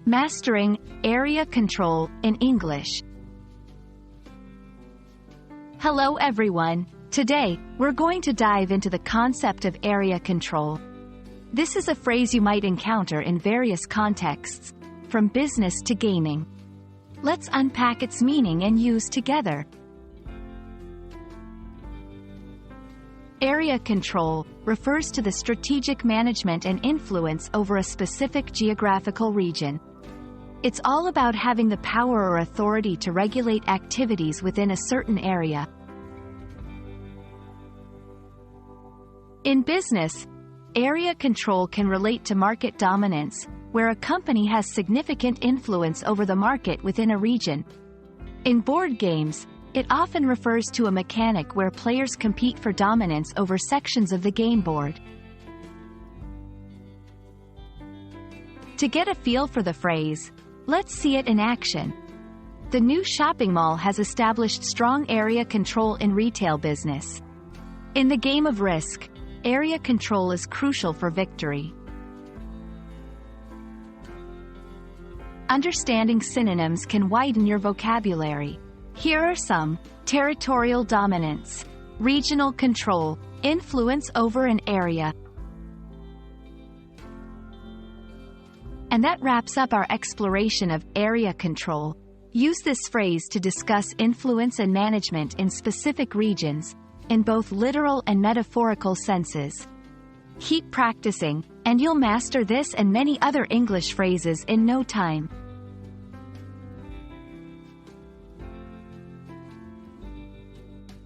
Mastering area control in English. Hello everyone. Today, we're going to dive into the concept of area control. This is a phrase you might encounter in various contexts, from business to gaming. Let's unpack its meaning and use together. Area control refers to the strategic management and influence over a specific geographical region. It's all about having the power or authority to regulate activities within a certain area. In business, area control can relate to market dominance, where a company has significant influence over the market within a region. In board games, it often refers to a mechanic where players compete for dominance over sections of the game board. To get a feel for the phrase, let's see it in action. The new shopping mall has established strong area control in retail business. In the game of Risk, area control is crucial for victory. Understanding synonyms can widen your vocabulary. Here are some: territorial dominance, regional control, influence over an area. And that wraps up our exploration of area control. Use this phrase to discuss influence and management in specific regions, in both literal and metaphorical senses. Keep practicing, and you'll master this and many other English phrases in no time.